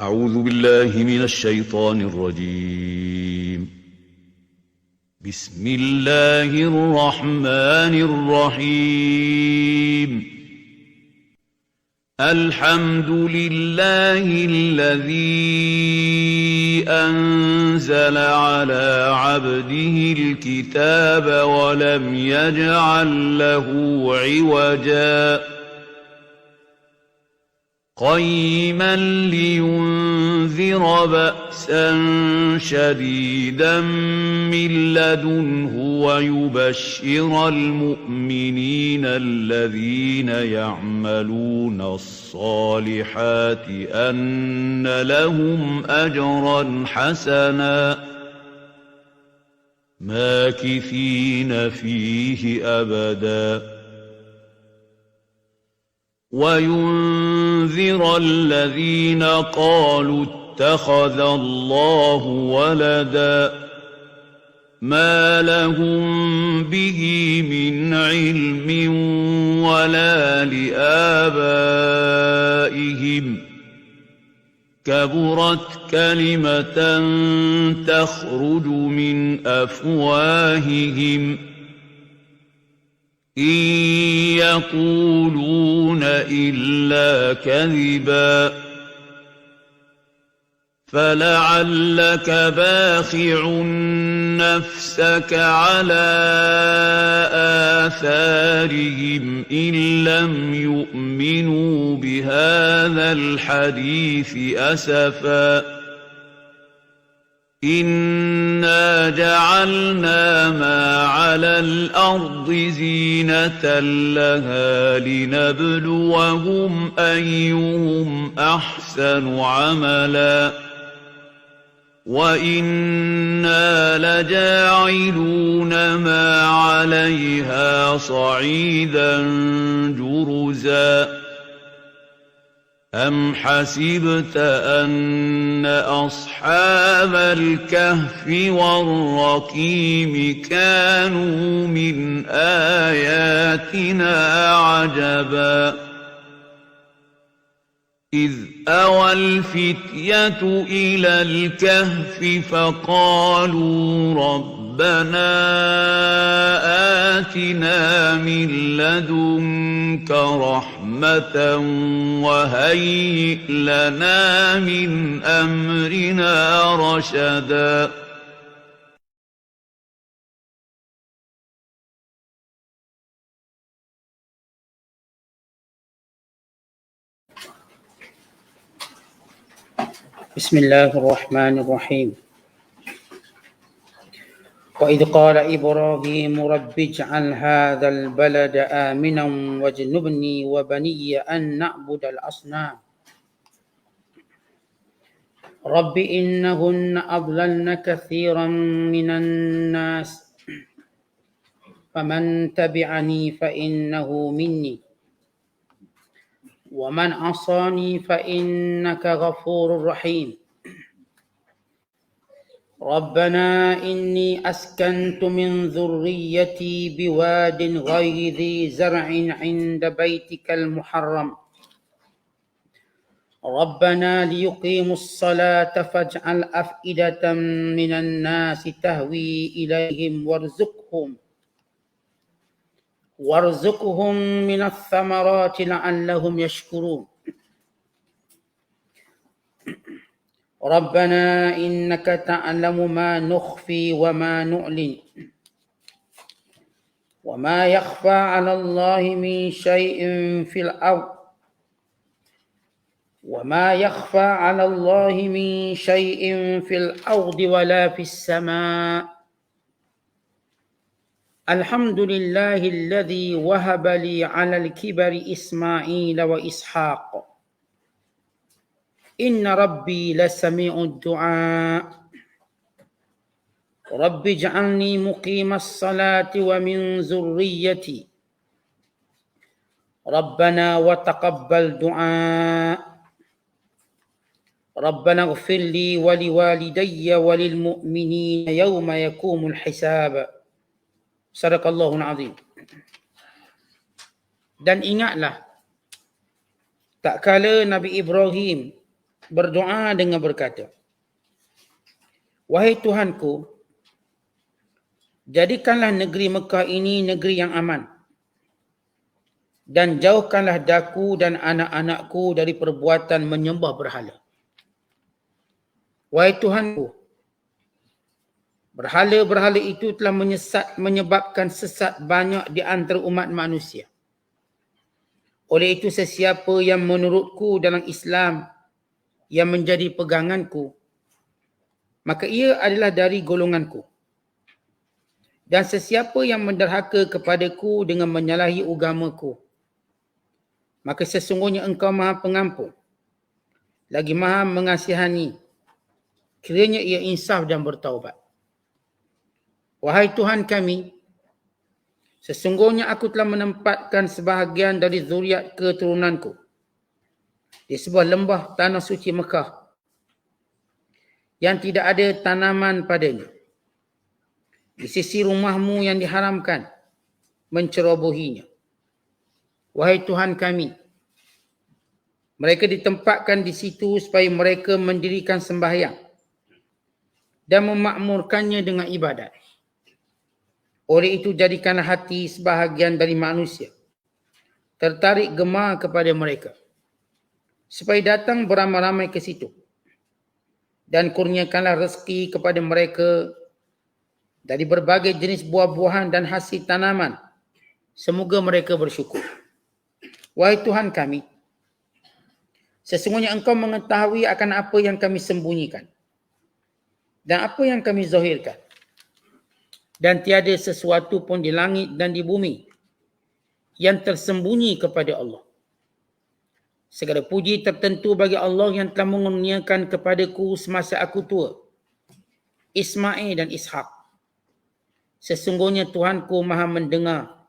أعوذ بالله من الشيطان الرجيم. بسم الله الرحمن الرحيم. الحمد لله الذي أنزل على عبده الكتاب ولم يجعل له عوجا قيما لينذر بأسا شديدا من لدنه ويبشر المؤمنين الذين يعملون الصالحات أن لهم أجرا حسنا ماكثين فيه أبدا وينذر الذين قالوا اتخذ الله ولدا ما لهم به من علم ولا لآبائهم كبرت كلمة تخرج من أفواههم إن يقولون إلا كذبا فلعلك باخع نفسك على آثارهم إن لم يؤمنوا بهذا الحديث أسفا إنا جعلنا ما على الأرض زينة لها لنبلوهم أيهم أحسن عملا وإنا لجاعلون ما عليها صعيدا جرزا أم حسبت أن أصحاب الكهف والرقيم كانوا من آياتنا عجبا إذ أوى الفتية إلى الكهف فقالوا ربنا آتنا من لدنك رحمة وهيئ لنا من أمرنا رشدا بسم الله الرحمن الرحيم وإذ قال إبراهيم رب اجعل هذا البلد آمنا واجنبني وبني أن نعبد الأصنام رب إنهن أضللن كثيرا من الناس فمن تبعني فإنه مني ومن عصاني فإنك غفور رحيم ربنا إني أسكنت من ذريتي بواد غير ذي زرع عند بيتك المحرم ربنا ليقيموا الصلاة فاجعل أفئدة من الناس تهوي إليهم وارزقهم من الثمرات لعلهم يشكرون ربنا إنك تعلم ما نخفي وما نعلن وما يخفى على الله من شيء في الأرض ولا في السماء الحمد لله الذي وهب لي على الكبر إسماعيل وإسحاق إن ربي لسميع الدعاء رب اجعلني مقيم الصلاة ومن ذريتي ربنا وتقبل دعاء ربنا اغفر لي ولوالدي وللمؤمنين يوم يقوم الحساب Sadaqallahul azim. Dan ingatlah tak kala Nabi Ibrahim berdoa dengan berkata, "Wahai Tuhanku, jadikanlah negeri Mekah ini negeri yang aman dan jauhkanlah daku dan anak-anakku dari perbuatan menyembah berhala. Wahai Tuhanku, berhala-berhala itu telah menyebabkan sesat banyak di antara umat manusia. Oleh itu sesiapa yang menurutku dalam Islam yang menjadi peganganku, maka ia adalah dari golonganku. Dan sesiapa yang menderhaka kepadaku dengan menyalahi agamaku, maka sesungguhnya engkau maha pengampun, lagi maha mengasihani. Kiranya ia insaf dan bertaubat. Wahai Tuhan kami, sesungguhnya aku telah menempatkan sebahagian dari zuriat keturunanku di sebuah lembah tanah suci Mekah yang tidak ada tanaman padanya, di sisi rumahmu yang diharamkan mencerobohinya. Wahai Tuhan kami, mereka ditempatkan di situ supaya mereka mendirikan sembahyang dan memakmurkannya dengan ibadat. Oleh itu jadikanlah hati sebahagian dari manusia tertarik gemar kepada mereka, supaya datang beramai-ramai ke situ, dan kurniakanlah rezeki kepada mereka dari berbagai jenis buah-buahan dan hasil tanaman. Semoga mereka bersyukur. Wahai Tuhan kami, sesungguhnya engkau mengetahui akan apa yang kami sembunyikan dan apa yang kami zahirkan. Dan tiada sesuatu pun di langit dan di bumi yang tersembunyi kepada Allah. Segala puji tertentu bagi Allah yang telah mengurniakan kepadaku semasa aku tua Ismail dan Ishak. Sesungguhnya Tuhanku maha mendengar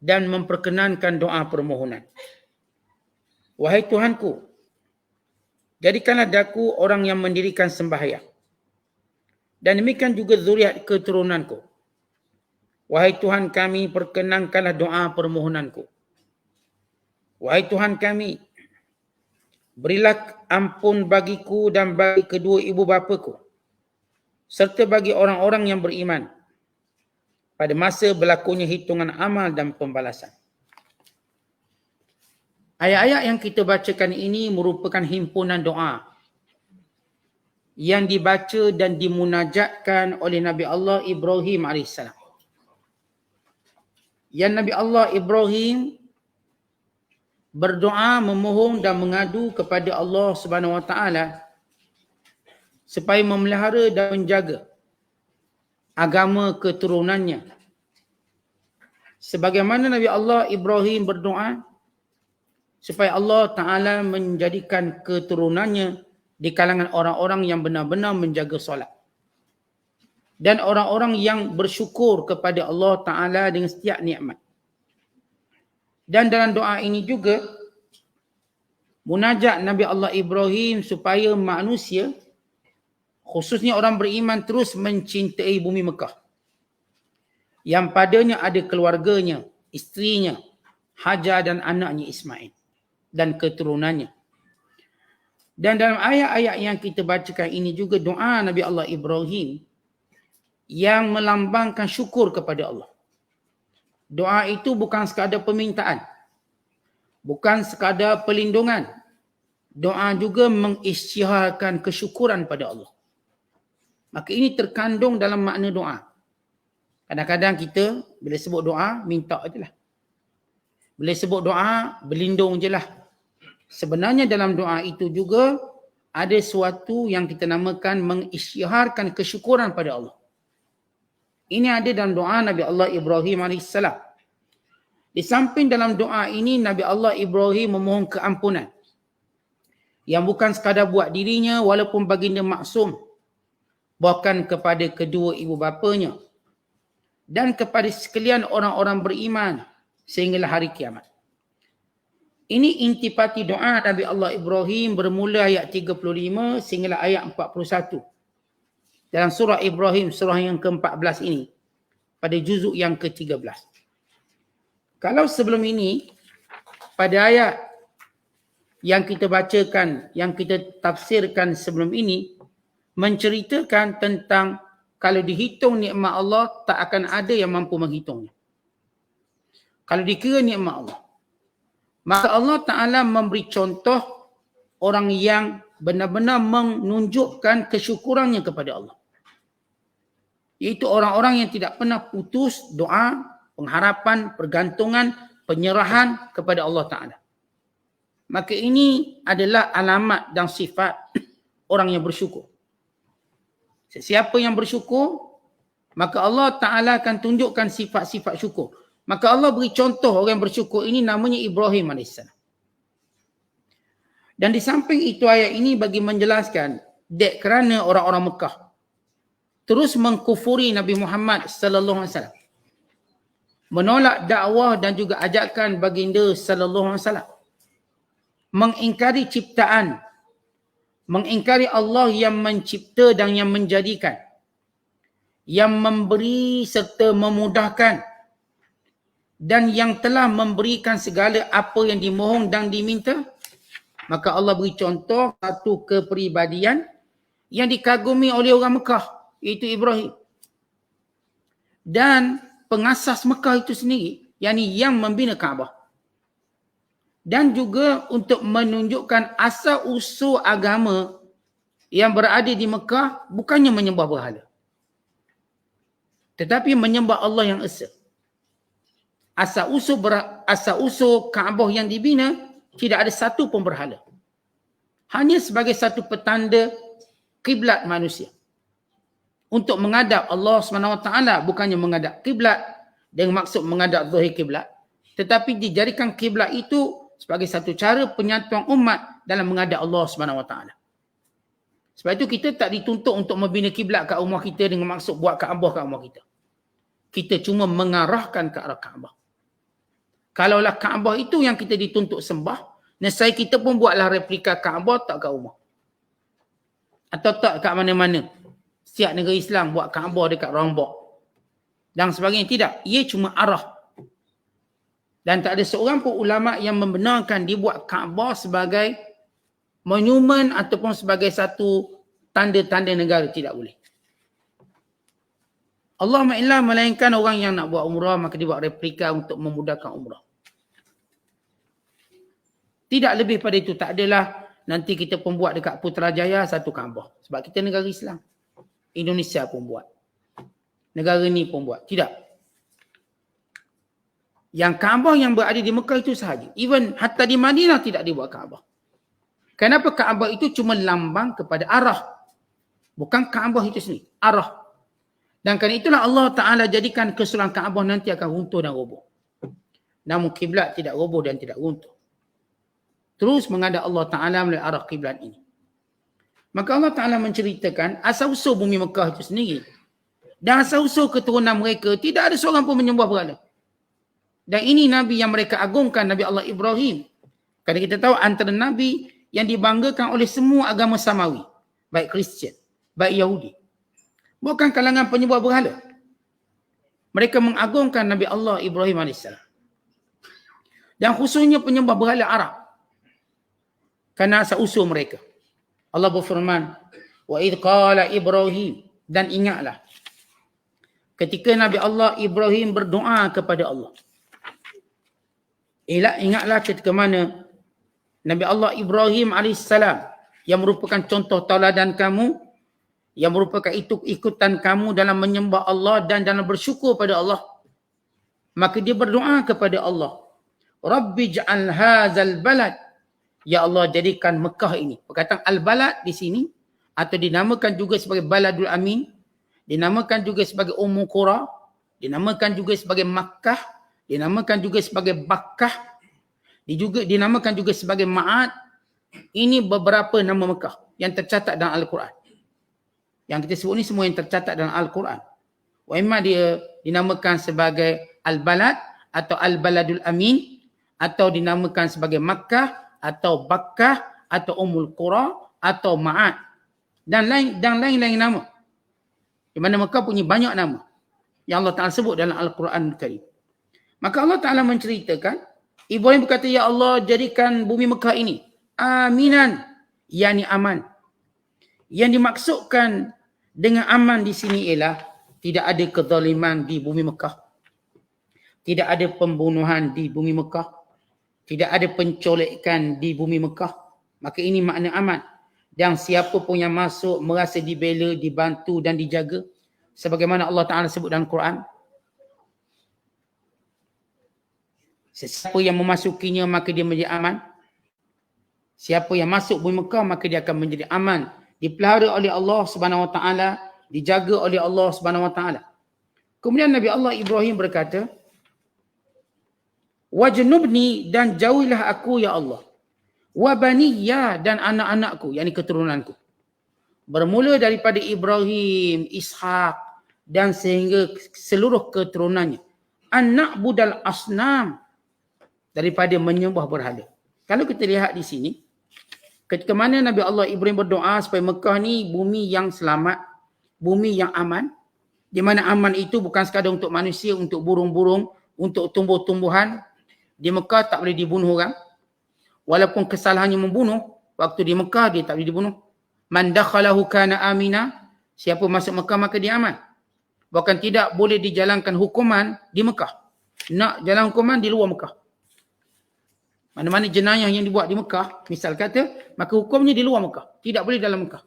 dan memperkenankan doa permohonan. Wahai Tuhanku, jadikanlah daku orang yang mendirikan sembahyang, dan demikian juga zuriat keturunanku. Wahai Tuhan kami, perkenankanlah doa permohonanku. Wahai Tuhan kami, berilah ampun bagiku dan bagi kedua ibu bapaku, serta bagi orang-orang yang beriman pada masa berlakunya hitungan amal dan pembalasan. Ayat-ayat yang kita bacakan ini merupakan himpunan doa yang dibaca dan dimunajatkan oleh Nabi Allah Ibrahim AS. Yang Nabi Allah Ibrahim berdoa, memohon dan mengadu kepada Allah Subhanahu Wa Taala supaya memelihara dan menjaga agama keturunannya. Sebagaimana Nabi Allah Ibrahim berdoa supaya Allah Ta'ala menjadikan keturunannya di kalangan orang-orang yang benar-benar menjaga solat dan orang-orang yang bersyukur kepada Allah Ta'ala dengan setiap nikmat. Dan dalam doa ini juga munajat Nabi Allah Ibrahim supaya manusia, khususnya orang beriman, terus mencintai bumi Mekah yang padanya ada keluarganya, isterinya Hajar dan anaknya Ismail dan keturunannya. Dan dalam ayat-ayat yang kita bacakan ini juga doa Nabi Allah Ibrahim yang melambangkan syukur kepada Allah. Doa itu bukan sekadar permintaan, bukan sekadar perlindungan. Doa juga mengisytiharkan kesyukuran pada Allah. Maka ini terkandung dalam makna doa. Kadang-kadang kita bila sebut doa, minta je lah. Bila sebut doa, berlindung je lah. Sebenarnya dalam doa itu juga ada sesuatu yang kita namakan mengisytiharkan kesyukuran pada Allah. Ini ada dalam doa Nabi Allah Ibrahim AS. Di samping dalam doa ini, Nabi Allah Ibrahim memohon keampunan yang bukan sekadar buat dirinya walaupun baginda maksum, bahkan kepada kedua ibu bapanya dan kepada sekalian orang-orang beriman sehinggalah hari kiamat. Ini intipati doa Nabi Allah Ibrahim bermula ayat 35 sehinggalah ayat 41 dalam surah Ibrahim, surah yang ke-14 ini, pada juzuk yang ke-13. Kalau sebelum ini, pada ayat yang kita bacakan, yang kita tafsirkan sebelum ini menceritakan tentang kalau dihitung nikmat Allah tak akan ada yang mampu menghitungnya. Kalau dikira nikmat Allah, maka Allah Ta'ala memberi contoh orang yang benar-benar menunjukkan kesyukurannya kepada Allah. Iaitu orang-orang yang tidak pernah putus doa, pengharapan, pergantungan, penyerahan kepada Allah Ta'ala. Maka ini adalah alamat dan sifat orang yang bersyukur. Sesiapa yang bersyukur, maka Allah Ta'ala akan tunjukkan sifat-sifat syukur. Maka Allah beri contoh orang yang bersyukur ini namanya Ibrahim AS. Dan di samping itu ayat ini bagi menjelaskan dek kerana orang-orang Mekah terus mengkufuri Nabi Muhammad sallallahu alaihi wasallam, menolak dakwah dan juga ajakan baginda sallallahu alaihi wasallam, mengingkari ciptaan, mengingkari Allah yang mencipta dan yang menjadikan, yang memberi serta memudahkan, dan yang telah memberikan segala apa yang dimohon dan diminta. Maka Allah beri contoh satu kepribadian yang dikagumi oleh orang Mekah, iaitu Ibrahim. Dan pengasas Mekah itu sendiri, yakni yang membina Kaabah. Dan juga untuk menunjukkan asal usul agama yang berada di Mekah bukannya menyembah berhala, tetapi menyembah Allah yang esa. Asal usul Kaabah yang dibina tidak ada satu pun berhala. Hanya sebagai satu petanda kiblat manusia. Untuk menghadap Allah SWT, bukannya menghadap kiblat dengan maksud menghadap zahir kiblat, tetapi dijadikan kiblat itu sebagai satu cara penyatuan umat dalam menghadap Allah SWT. Sebab itu kita tak dituntut untuk membina kiblat kat rumah kita dengan maksud buat Kaabah kat rumah kita. Kita cuma mengarahkan ke arah Kaabah. Kalaulah Kaabah itu yang kita dituntut sembah, nescaya kita pun buatlah replika Kaabah tak kat rumah. Atau tak kat mana-mana. Setiap negara Islam buat Kaabah dekat Rambok dan sebagainya. Tidak. Ia cuma arah. Dan tak ada seorang pun ulama yang membenarkan dibuat Kaabah sebagai monumen ataupun sebagai satu tanda-tanda negara. Tidak boleh. Allahumma illa melainkan orang yang nak buat umrah maka dia buat replika untuk memudahkan umrah. Tidak lebih pada itu. Tak adalah nanti kita pun buat dekat Putrajaya satu Kaabah. Sebab kita negara Islam. Indonesia pun buat. Negara ni pun buat. Tidak. Yang Kaabah yang berada di Mekah itu sahaja. Even hatta di Madinah tidak dibuat Kaabah. Kenapa? Kaabah itu cuma lambang kepada arah. Bukan Kaabah itu sendiri. Arah. Dan kerana itulah Allah Ta'ala jadikan keseluruhan Kaabah nanti akan runtuh dan roboh. Namun kiblat tidak roboh dan tidak runtuh. Terus menghadap Allah Ta'ala melalui arah kiblat ini. Maka Allah Ta'ala menceritakan asal-usul bumi Mekah itu sendiri. Dan asal-usul keturunan mereka tidak ada seorang pun menyembah berhala. Dan ini Nabi yang mereka agungkan, Nabi Allah Ibrahim. Kerana kita tahu antara Nabi yang dibanggakan oleh semua agama samawi. Baik Kristian, baik Yahudi. Bukan kalangan penyembah berhala. Mereka mengagungkan Nabi Allah Ibrahim AS. Dan khususnya penyembah berhala Arab. Kerana asal-usul mereka. Allah berfirman, wa idh qala Ibrahim, dan ingatlah ketika Nabi Allah Ibrahim berdoa kepada Allah. Ingatlah ketika mana Nabi Allah Ibrahim AS yang merupakan contoh tauladan kamu, yang merupakan ikutan kamu dalam menyembah Allah dan dalam bersyukur pada Allah. Maka dia berdoa kepada Allah, Rabbi ja'al hazal balad, ya Allah jadikan Mekah ini. Perkataan al-balad di sini atau dinamakan juga sebagai Baladul Amin, dinamakan juga sebagai Ummul Qura, dinamakan juga sebagai Makkah, dinamakan juga sebagai Bakkah, dinamakan juga sebagai Ma'ad. Ini beberapa nama Mekah yang tercatat dalam Al-Quran. Yang kita sebut ni semua yang tercatat dalam Al-Quran. Wa imma dia dinamakan sebagai Al-Balad atau Al-Baladul Amin, atau dinamakan sebagai Makkah atau Bakkah atau Ummul Qura atau Ma'ad dan lain-lain nama. Di mana Mekah punya banyak nama yang Allah Ta'ala sebut dalam Al-Quran Al-Karim. Maka Allah Ta'ala menceritakan, Ibrahim berkata, ya Allah jadikan bumi Mekah ini aminan, yakni aman. Yang dimaksudkan dengan aman di sini ialah tidak ada kezaliman di bumi Mekah. Tidak ada pembunuhan di bumi Mekah. Tidak ada pencolekan di bumi Mekah. Maka ini makna aman. Dan siapa pun yang masuk merasa dibela, dibantu dan dijaga. Sebagaimana Allah Ta'ala sebut dalam Quran. Sesiapa yang memasukinya maka dia menjadi aman. Siapa yang masuk bumi Mekah maka dia akan menjadi aman. Dipelihara oleh Allah Subhanahu Wa Ta'ala. Dijaga oleh Allah Subhanahu Wa Ta'ala. Kemudian Nabi Allah Ibrahim berkata, wajnubni, dan jauhilah aku ya Allah. Wabaniya, dan anak-anakku, yakni keturunanku. Bermula daripada Ibrahim, Ishak dan sehingga seluruh keturunannya. Anak budal asnam, daripada menyembah berhala. Kalau kita lihat di sini, ketika mana Nabi Allah Ibrahim berdoa supaya Mekah ni bumi yang selamat, bumi yang aman, di mana aman itu bukan sekadar untuk manusia, untuk burung-burung, untuk tumbuh-tumbuhan. Di Mekah tak boleh dibunuh orang. Walaupun kesalahannya membunuh, waktu di Mekah dia tak boleh dibunuh. Man dakhalahu kana amina, siapa masuk Mekah maka dia aman. Bahkan tidak boleh dijalankan hukuman di Mekah. Nak jalan hukuman di luar Mekah. Mana-mana jenayah yang dibuat di Mekah, misal kata, maka hukumnya di luar Mekah. Tidak boleh dalam Mekah.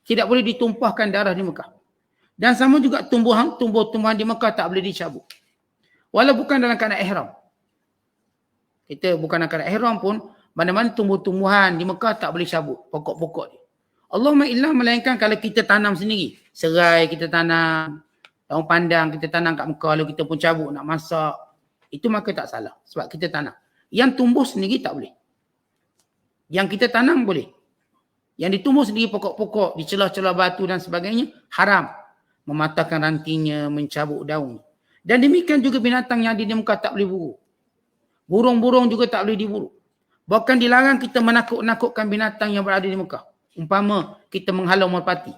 Tidak boleh ditumpahkan darah di Mekah. Dan sama juga tumbuh-tumbuhan di Mekah tak boleh dicabut. Walau bukan dalam keadaan ihram. Kita bukan dalam keadaan ihram pun, mana-mana tumbuh-tumbuhan di Mekah tak boleh cabut pokok-pokok dia. Allahumma illa melainkan kalau kita tanam sendiri. Serai kita tanam, daun pandang kita tanam kat Mekah, lalu kita pun cabut nak masak. Itu maka tak salah. Sebab kita tanam. Yang tumbuh sendiri tak boleh. Yang kita tanam boleh. Yang ditumbuh sendiri pokok-pokok, di celah-celah batu dan sebagainya, haram. Mematahkan rantingnya, mencabut daun. Dan demikian juga binatang yang ada di Mekah tak boleh buru. Burung-burung juga tak boleh diburu. Bahkan dilarang kita menakut-nakutkan binatang yang berada di Mekah. Umpama kita menghalau merpati.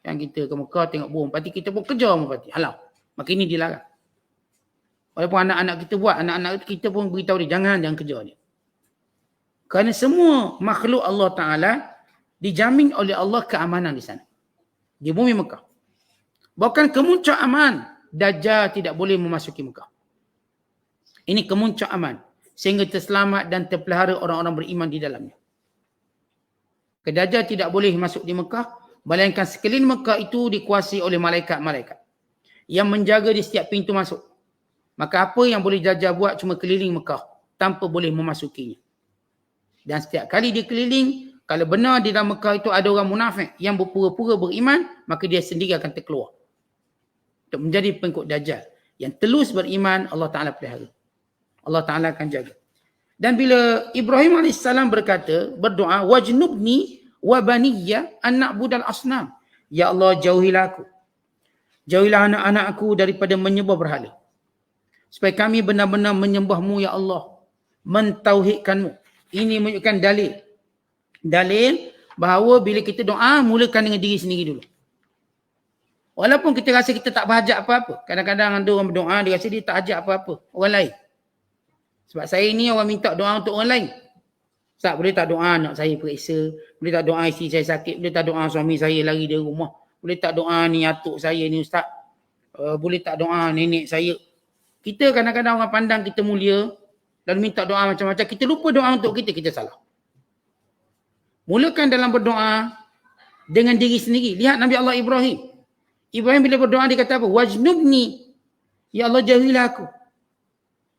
Yang kita ke Mekah tengok burung merpati, kita pun kejar merpati, halau. Maka ini dilarang. Walaupun anak-anak kita buat, anak-anak kita pun beritahu dia, jangan kejar dia. Kerana semua makhluk Allah Ta'ala dijamin oleh Allah keamanan di sana. Di bumi Mekah. Bahkan kemuncak aman, Dajjal tidak boleh memasuki Mekah. Ini kemuncak aman. Sehingga terselamat dan terpelihara orang-orang beriman di dalamnya. Dajjal tidak boleh masuk di Mekah, melainkan sekeliling Mekah itu dikuasai oleh malaikat-malaikat yang menjaga di setiap pintu masuk. Maka apa yang boleh Dajjal buat cuma keliling Mekah tanpa boleh memasukinya. Dan setiap kali dia keliling, kalau benar di dalam Mekah itu ada orang munafik yang berpura-pura beriman, maka dia sendiri akan terkeluar. Untuk menjadi pengikut Dajjal. Yang telus beriman, Allah Ta'ala pelihara. Allah Ta'ala akan jaga. Dan bila Ibrahim AS berdoa, wajnubni wa baniyya an na'budal asnam. Ya Allah, jauhilah aku. Jauhilah anak-anak aku daripada menyembah berhala. Supaya kami benar-benar menyembahmu ya Allah. Mentauhidkanmu. Ini menunjukkan dalil. Dalil bahawa bila kita doa, mulakan dengan diri sendiri dulu. Walaupun kita rasa kita tak berhajat apa-apa. Kadang-kadang ada orang berdoa, dia rasa dia tak hajat apa-apa. Orang lain. Sebab saya ni orang minta doa untuk orang lain. Ustaz, boleh tak doa anak saya periksa? Boleh tak doa isteri saya sakit? Boleh tak doa suami saya lari dari rumah? Boleh tak doa ni atuk saya ni Ustaz? Boleh tak doa nenek saya? Kita kadang-kadang orang pandang kita mulia dan minta doa macam-macam. Kita lupa doa untuk kita salah. Mulakan dalam berdoa dengan diri sendiri. Lihat Nabi Allah Ibrahim. Ibrahim bila berdoa dia kata apa? Wajnubni. Ya Allah, jauhilah aku.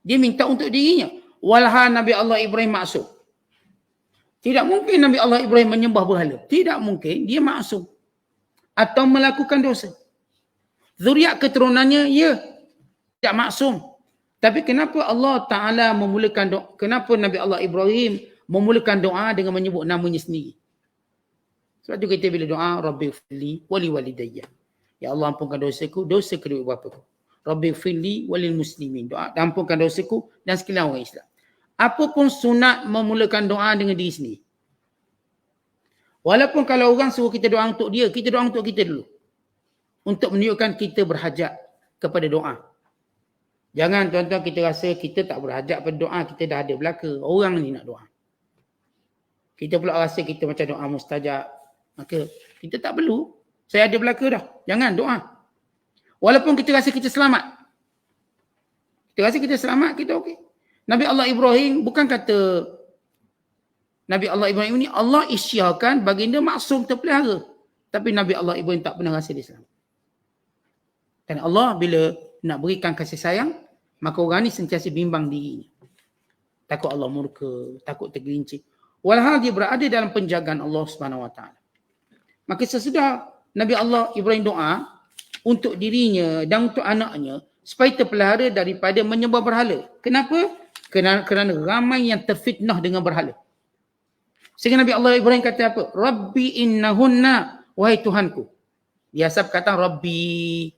Dia minta untuk dirinya. Walha Nabi Allah Ibrahim maksum. Tidak mungkin Nabi Allah Ibrahim menyembah berhala. Tidak mungkin. Dia maksum. Atau melakukan dosa. Zuriat keturunannya, ya. Tidak maksum. Tapi kenapa Allah Ta'ala memulakan doa? Kenapa Nabi Allah Ibrahim memulakan doa dengan menyebut namanya sendiri? Sebab tu kita bila doa, Rabbi firli wali walidayya. Ya Allah, ampunkan dosaku, dosa kedua bapaku. Rabbi firli walil muslimin. Doa, ampunkan dosaku dan sekalian orang Islam. Apa pun sunat memulakan doa dengan diri sendiri. Walaupun kalau orang suruh kita doa untuk dia, kita doa untuk kita dulu. Untuk menunjukkan kita berhajat kepada doa. Jangan tuan-tuan kita rasa kita tak berhajat pada doa, kita dah ada belaka. Orang ni nak doa. Kita pula rasa kita macam doa mustajab. Maka kita tak perlu. Saya ada belaka dah. Jangan doa. Walaupun kita rasa kita selamat. Kita rasa kita selamat, kita okey. Nabi Allah Ibrahim bukan kata Nabi Allah Ibrahim ini Allah isyaratkan baginda maksum terpelihara. Tapi Nabi Allah Ibrahim tak pernah rasa dia selamat. Dan Allah bila nak berikan kasih sayang, maka orang ni sentiasa bimbang dirinya. Takut Allah murka, takut tergelincir. Walhal dia berada dalam penjagaan Allah Subhanahu Wa Taala. Maka sesudah Nabi Allah Ibrahim doa untuk dirinya dan untuk anaknya supaya terpelihara daripada menyembah berhala. Kenapa? Kerana ramai yang terfitnah dengan berhala. Sehingga Nabi Allah Ibrahim kata apa? Rabbi innahunna, wahai Tuhanku. Dia asal kata Rabbi.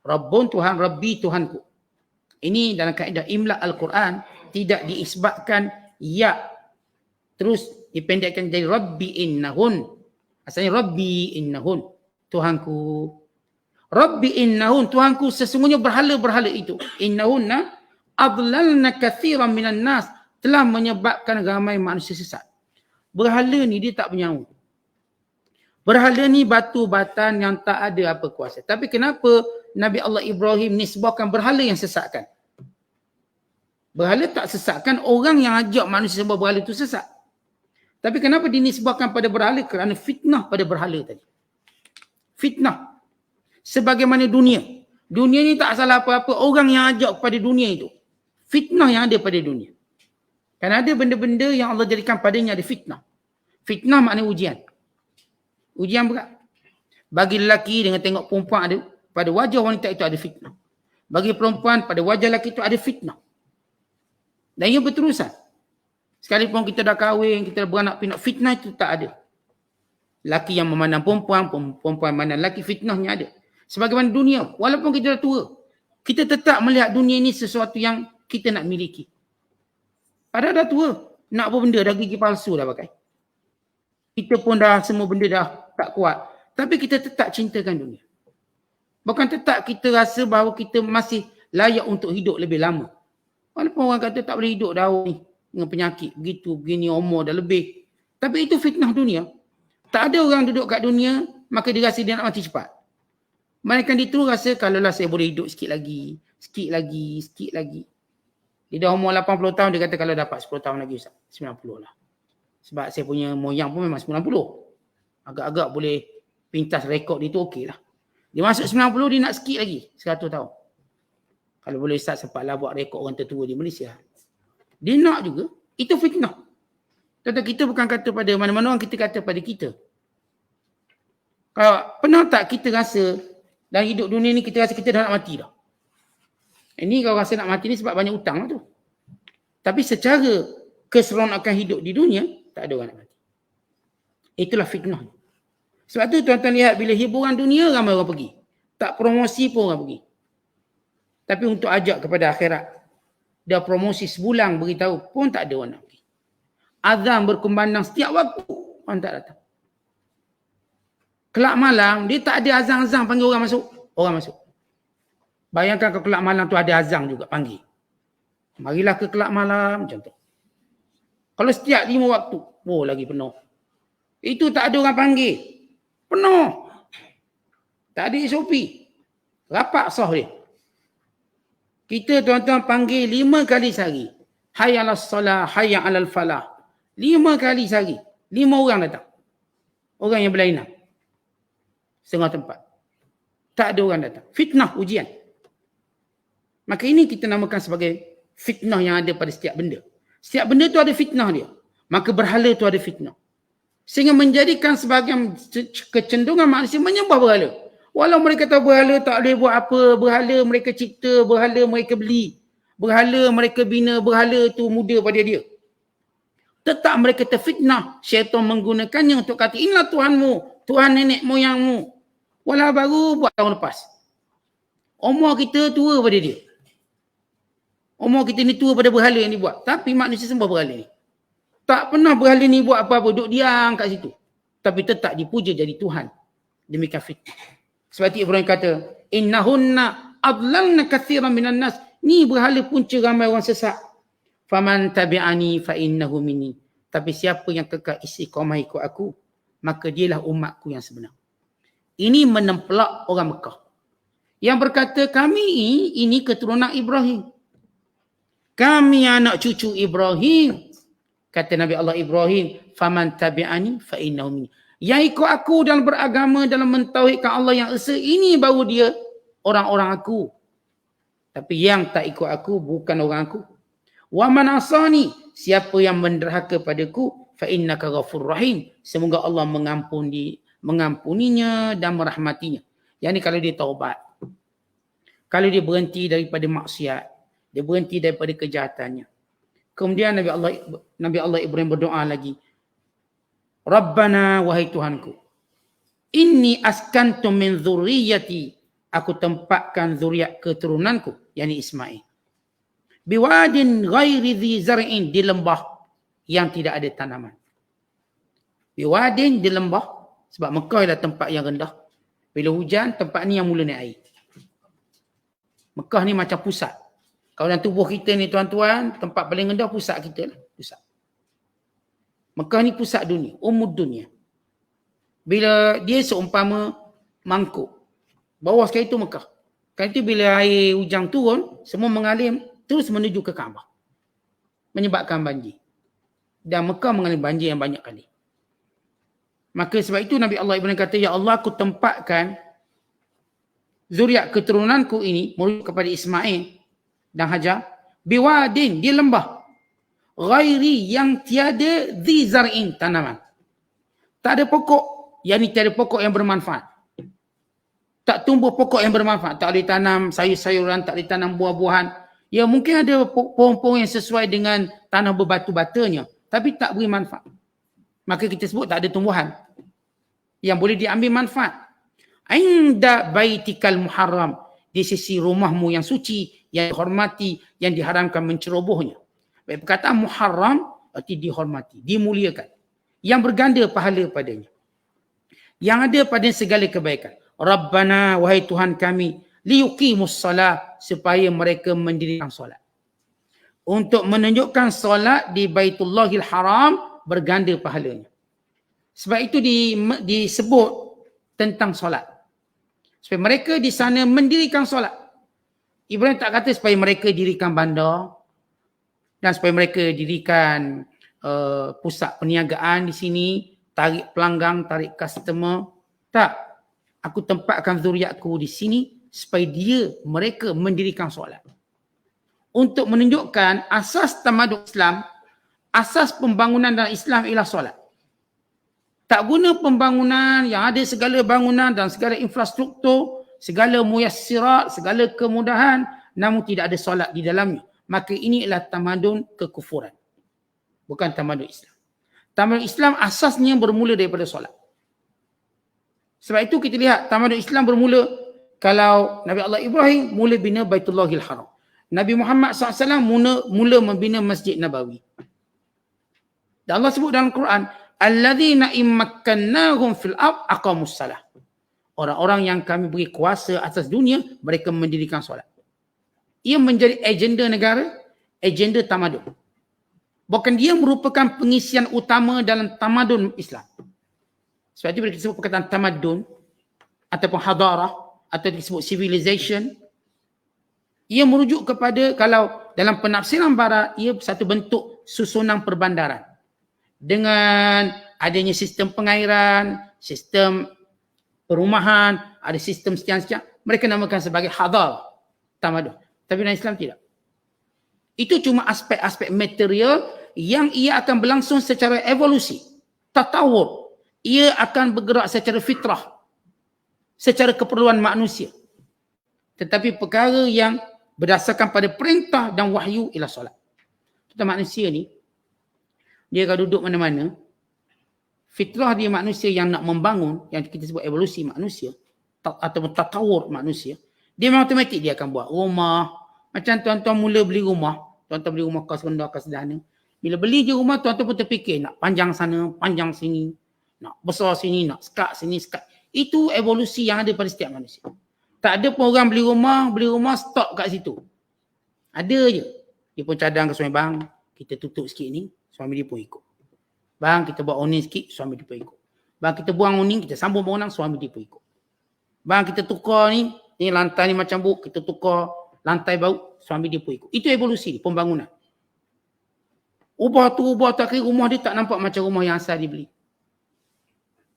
Rabbun Tuhan, Rabbi Tuhanku. Ini dalam kaedah imla Al-Quran tidak diisbatkan ya. Terus dipendekkan jadi Rabbi innahun. Asalnya Rabbi innahun. Tuhanku. Rabbi innahun. Tuhanku sesungguhnya berhala-berhala itu. Innahunna adlalna kathiran minan nas. Telah menyebabkan ramai manusia sesat. Berhala ni dia tak bernyawa. Berhala ni batu-batan yang tak ada apa kuasa. Tapi kenapa Nabi Allah Ibrahim nisbahkan berhala yang sesatkan? Berhala tak sesatkan, orang yang ajak manusia sembah berhala itu sesat. Tapi kenapa dinisbahkan pada berhala? Kerana fitnah pada berhala tadi. Fitnah. Sebagaimana dunia. Dunia ni tak salah apa-apa. Orang yang ajak kepada dunia itu. Fitnah yang ada pada dunia. Dan ada benda-benda yang Allah jadikan padanya ada fitnah. Fitnah maknanya ujian. Ujian berat. Bagi lelaki dengan tengok perempuan ada, pada wajah wanita itu ada fitnah. Bagi perempuan pada wajah lelaki itu ada fitnah. Dan ia berterusan. Sekalipun kita dah kahwin, kita dah beranak pinak, fitnah itu tak ada. Lelaki yang memandang perempuan, perempuan memandang lelaki, fitnahnya ada. Sebagaimana dunia, walaupun kita dah tua, kita tetap melihat dunia ini sesuatu yang kita nak miliki. Padahal dah tua, nak apa benda, dah gigi palsu dah pakai. Kita pun dah semua benda dah tak kuat. Tapi kita tetap cintakan dunia. Bahkan tetap kita rasa bahawa kita masih layak untuk hidup lebih lama. Walaupun orang kata tak boleh hidup dah ni dengan penyakit begitu, begini, umur dah lebih. Tapi itu fitnah dunia. Tak ada orang duduk kat dunia, maka dia rasa dia nak mati cepat. Melainkan dia terus rasa kalaulah saya boleh hidup sikit lagi, sikit lagi, sikit lagi. Dia dah umur 80 tahun, dia kata kalau dapat 10 tahun lagi Ustaz, 90 lah. Sebab saya punya moyang pun memang 90. Agak-agak boleh pintas rekod dia tu okey lah. Dia masuk 90, dia nak sikit lagi 100 tahun. Kalau boleh Ustaz sempatlah buat rekod orang tertua di Malaysia. Dia nak juga. Itu fitnah. Tentu kita bukan kata pada mana-mana orang, kita kata pada kita. Kalau pernah tak kita rasa dalam hidup dunia ni kita rasa kita dah nak mati dah. Ini kalau rasa nak mati ni sebab banyak hutang lah tu. Tapi secara keseronokan hidup di dunia, tak ada orang nak mati. Itulah fitnah. Sebab tu tuan-tuan lihat bila hiburan dunia ramai orang pergi. Tak promosi pun orang pergi. Tapi untuk ajak kepada akhirat, dia promosi sebulan beritahu pun tak ada orang nak pergi. Azan berkumandang setiap waktu, orang tak datang. Kelab malam, dia tak ada azan-azan panggil orang masuk. Orang masuk. Bayangkan kalau kelab malam tu ada azan juga panggil. Marilah ke kelab malam, macam tu. Kalau setiap 5 waktu, oh lagi penuh. Itu tak ada orang panggil. Penuh. Tak ada SOP. Rapat sah dia. Kita tuan-tuan panggil 5 kali sehari. Hayya 'alas salah, hayya 'alal falah. 5 kali sehari. 5 orang datang. Orang yang berlainan. Setengah tempat. Tak ada orang datang. Fitnah, ujian. Maka ini kita namakan sebagai fitnah yang ada pada setiap benda. Setiap benda tu ada fitnah dia. Maka berhala tu ada fitnah. Sehingga menjadikan sebagian kecenderungan manusia menyembah berhala. Walau mereka tahu berhala tak boleh buat apa, berhala mereka cipta, berhala mereka beli, berhala mereka bina, berhala tu muda pada dia. Tetap mereka terfitnah. Syaitan menggunakannya untuk kata, inilah Tuhanmu, Tuhan nenek moyangmu. Walau baru buat tahun lepas. Umur kita tua pada dia. Umur kita ni tua pada berhala yang dibuat. Tapi manusia sembah berhala ni. Tak pernah berhala ni buat apa-apa. Duduk diam kat situ. Tapi tetap dipuja jadi Tuhan. Demikian fitnah. Sebab itu Ibrahim kata, innahunna adlalna kathiran minan nas. Ni berhala punca ramai orang sesat. Faman tabi'ani fa innahu minni. Tapi siapa yang kekal istiqamah ikut aku, maka dialah umatku yang sebenar. Ini menempelak orang Mekah. Yang berkata, kami ini keturunan Ibrahim. Kami anak cucu Ibrahim. Kata Nabi Allah Ibrahim, faman tabi'ani fa innahu minni. Yang ikut aku dalam beragama, dalam mentauhidkan Allah yang esa, ini baru dia orang-orang aku. Tapi yang tak ikut aku bukan orang aku. Wa man asani, siapa yang menderhaka padaku, fa innaka ghafurur rahim. Semoga Allah mengampuninya dan merahmatinya. Yang ni kalau dia taubat. Kalau dia berhenti daripada maksiat, dia berhenti daripada kejahatannya. Kemudian Nabi Allah Ibrahim berdoa lagi. Rabbana, wahai Tuhanku, inni askantu min dzurriyyati, aku tempatkan zuriat keturunanku, yakni Ismail. Biwadin ghairi dzi zar'in, di lembah yang tidak ada tanaman. Biwadin, di lembah, sebab Mekah adalah tempat yang rendah. Bila hujan, tempat ni yang mula naik air. Mekah ni macam pusat. Kalau dalam tubuh kita ni tuan-tuan, tempat paling rendah pusat kita lah. Pusat. Mekah ni pusat dunia, dunia. Bila dia seumpama mangkuk, bawah sekali itu Mekah. Kan itu bila air hujan turun, semua mengalir terus menuju ke Kaabah. Menyebabkan banjir. Dan Mekah mengalami banjir yang banyak kali. Maka sebab itu Nabi Allah Ibrahim kata, ya Allah, aku tempatkan zuriat keturunanku ini merujuk kepada Ismail dan Hajar, biwadin, di lembah, ghairi, yang tiada dzi zar'in, tanaman. Tak ada pokok, yakni tiada pokok yang bermanfaat. Tak tumbuh pokok yang bermanfaat. Tak boleh tanam sayur-sayuran, tak boleh tanam buah-buahan. Ya mungkin ada pohon-pohon yang sesuai dengan tanah berbatu-batanya, tapi tak beri manfaat. Maka kita sebut tak ada tumbuhan yang boleh diambil manfaat. Inda baitikal muharram, di sisi rumahmu yang suci, yang dihormati, yang diharamkan mencerobohnya. Baik, perkataan muharram arti dihormati, dimuliakan, yang berganda pahala padanya, yang ada pada segala kebaikan. Rabbana, wahai Tuhan kami, liyuqimus salat, supaya mereka mendirikan solat. Untuk menunjukkan solat di Baitullahil Haram berganda pahalanya. Sebab itu disebut tentang solat. Supaya mereka di sana mendirikan solat. Ibrahim tak kata supaya mereka dirikan bandar dan supaya mereka dirikan pusat perniagaan di sini, tarik pelanggan, tarik customer. Tak. Aku tempatkan zuriatku di sini supaya mereka mendirikan solat. Untuk menunjukkan asas tamadun Islam, asas pembangunan dalam Islam ialah solat. Tak guna pembangunan yang ada segala bangunan dan segala infrastruktur, segala muyassirat, segala kemudahan, namun tidak ada solat di dalamnya. Maka ini adalah tamadun kekufuran. Bukan tamadun Islam. Tamadun Islam asasnya bermula daripada solat. Sebab itu kita lihat tamadun Islam bermula, kalau Nabi Allah Ibrahim mula bina Baitullahil Haram. Nabi Muhammad SAW mula membina Masjid Nabawi. Dan Allah sebut dalam Quran, alladzina immakkannahum fil ard aqamus salah. Orang-orang yang kami beri kuasa atas dunia, mereka mendirikan solat. Ia menjadi agenda negara, agenda tamadun. Bukan dia merupakan pengisian utama dalam tamadun Islam. Sebab itu bila kita sebut perkataan tamadun ataupun hadarah atau disebut civilization, ia merujuk kepada, kalau dalam penafsiran barat, ia satu bentuk susunan perbandaran. Dengan adanya sistem pengairan, sistem perumahan, ada sistem sekian-sekian, mereka namakan sebagai hadar, tamadun. Tapi dalam Islam tidak. Itu cuma aspek-aspek material yang ia akan berlangsung secara evolusi, tatawur. Ia akan bergerak secara fitrah, secara keperluan manusia. Tetapi perkara yang berdasarkan pada perintah dan wahyu ialah solat. Kita manusia ni, dia kalau duduk mana-mana, fitrah dia manusia yang nak membangun, yang kita sebut evolusi manusia, ataupun tatawur manusia, dia memang automatik dia akan buat rumah. Macam tuan-tuan mula beli rumah, tuan-tuan beli rumah kos rendah, kos sederhana. Bila beli je rumah, tuan-tuan pun terfikir nak panjang sana, panjang sini, nak besar sini, nak sekat sini, sekat. Itu evolusi yang ada pada setiap manusia. Tak ada pun orang beli rumah stop kat situ. Ada je. Dia pun cadang ke Sungai Bang, kita tutup sikit ni, suami dia pun ikut. Bang kita buat oning sikit, suami dia pun ikut. Bang kita buang oning, kita sambung bangunan, suami dia pun ikut. Bang kita tukar ni lantai ni macam buruk, kita tukar lantai baru, suami dia pun ikut. Itu evolusi pembangunan. Ubah tu akhir rumah dia tak nampak macam rumah yang asal dia beli.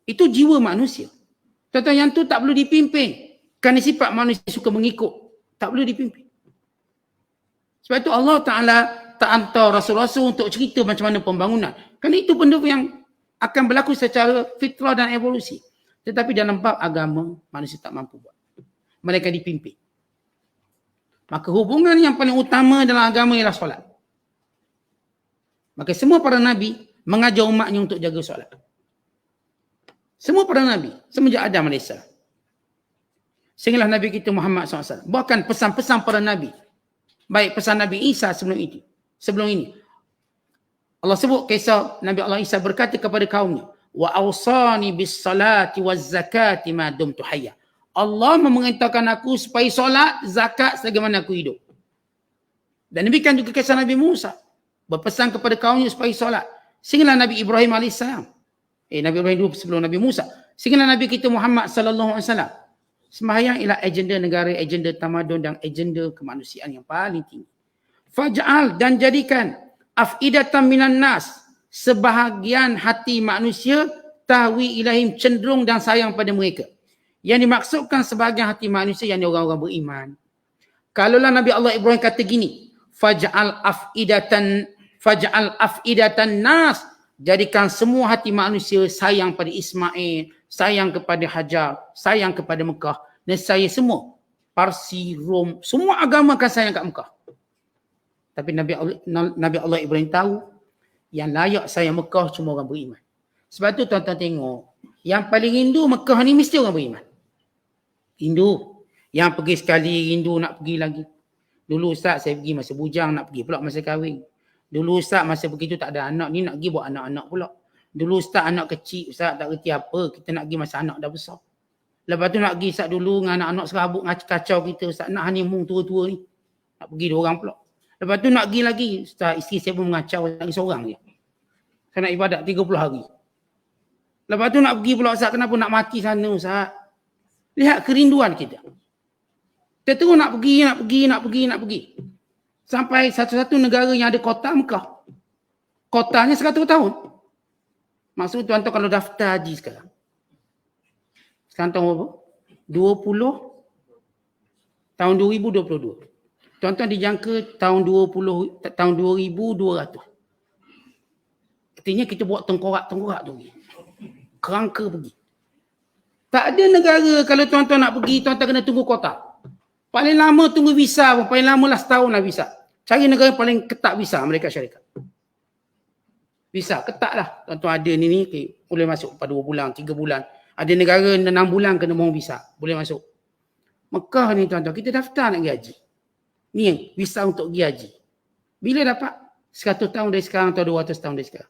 Itu jiwa manusia. Tuan-tuan, yang tu tak perlu dipimpin. Kerana sifat manusia suka mengikut. Tak perlu dipimpin. Sebab itu Allah Ta'ala tak hantar rasul-rasul untuk cerita macam mana pembangunan. Kerana itu benda yang akan berlaku secara fitrah dan evolusi. Tetapi dalam bab agama, manusia tak mampu buat. Mereka dipimpin. Maka hubungan yang paling utama dalam agama ialah solat. Maka semua para Nabi mengajar umatnya untuk jaga solat. Semua para Nabi, semenjak Adam AS. Sehinggalah Nabi kita Muhammad SAW. Bahkan pesan-pesan para Nabi. Baik pesan Nabi Isa sebelum ini. Allah sebut kisah Nabi Allah Isa berkata kepada kaumnya, wa awsani bis salati waz zakati ma dumtu hayya. Allah memerintahkan aku supaya solat, zakat selagi mana aku hidup. Dan demikian juga kisah Nabi Musa berpesan kepada kaumnya supaya solat. Sehinggalah Nabi Ibrahim AS. Nabi Ibrahim dulu sebelum Nabi Musa. Sehinggalah Nabi kita Muhammad SAW. Sembahyang ialah agenda negara, agenda tamadun dan agenda kemanusiaan yang paling tinggi. Faj'al, dan jadikan afidatan minan nas, sebahagian hati manusia tahwi ilahim, cenderung dan sayang pada mereka. Yang dimaksudkan sebahagian hati manusia yang orang-orang beriman. Kalaulah Nabi Allah Ibrahim kata gini, faj'al afidatan nas, jadikan semua hati manusia sayang pada Ismail, sayang kepada Hajar, sayang kepada Mekah. Dan saya semua, Parsi, Rom, semua agama akan sayang kat Mekah. Tapi Nabi Allah Ibrahim tahu, yang layak sayang Mekah cuma orang beriman. Sebab tu tuan-tuan tengok, yang paling rindu Mekah ni mesti orang beriman. Rindu. Yang pergi sekali rindu nak pergi lagi. Dulu Ustaz saya pergi masa bujang, nak pergi pula masa kahwin. Dulu Ustaz masa begitu tak ada anak, ni nak pergi buat anak-anak pula. Dulu Ustaz anak kecil, Ustaz tak kerti apa, kita nak pergi masa anak dah besar. Lepas tu nak pergi Ustaz dulu dengan anak-anak serabut kacau kita, Ustaz nak honeymoon tua-tua ni. Nak pergi 2 orang pula. Lepas tu nak pergi lagi, Ustaz isteri saya pun mengacau lagi seorang je. Saya nak ibadat 30 hari. Lepas tu nak pergi pula Ustaz, kenapa nak mati sana Ustaz? Lihat kerinduan kita. Kita terus nak pergi. Sampai satu-satu negara yang ada kota Mekah. Kotanya 100 tahun. Maksud tuan-tuan kalau daftar haji sekarang. Sekarang tahun berapa? tahun 2022. Tuan-tuan dijangka tahun 2200. Artinya kita buat tengkorak-tengkorak tu. Kerangka pergi. Tak ada negara kalau tuan-tuan nak pergi, tuan-tuan kena tunggu kotak. Paling lama tunggu visa pun, paling lama lah setahun lah visa. Cari negara paling ketat visa, mereka syarikat. Visa, ketat lah. Tuan-tuan ada ni, boleh masuk pada 2 bulan, 3 bulan. Ada negara 6 bulan kena mohon visa, boleh masuk. Mekah ni tuan-tuan, kita daftar nak pergi haji. Ni visa untuk pergi haji. Bila dapat? 100 tahun dari sekarang atau 200 tahun dari sekarang.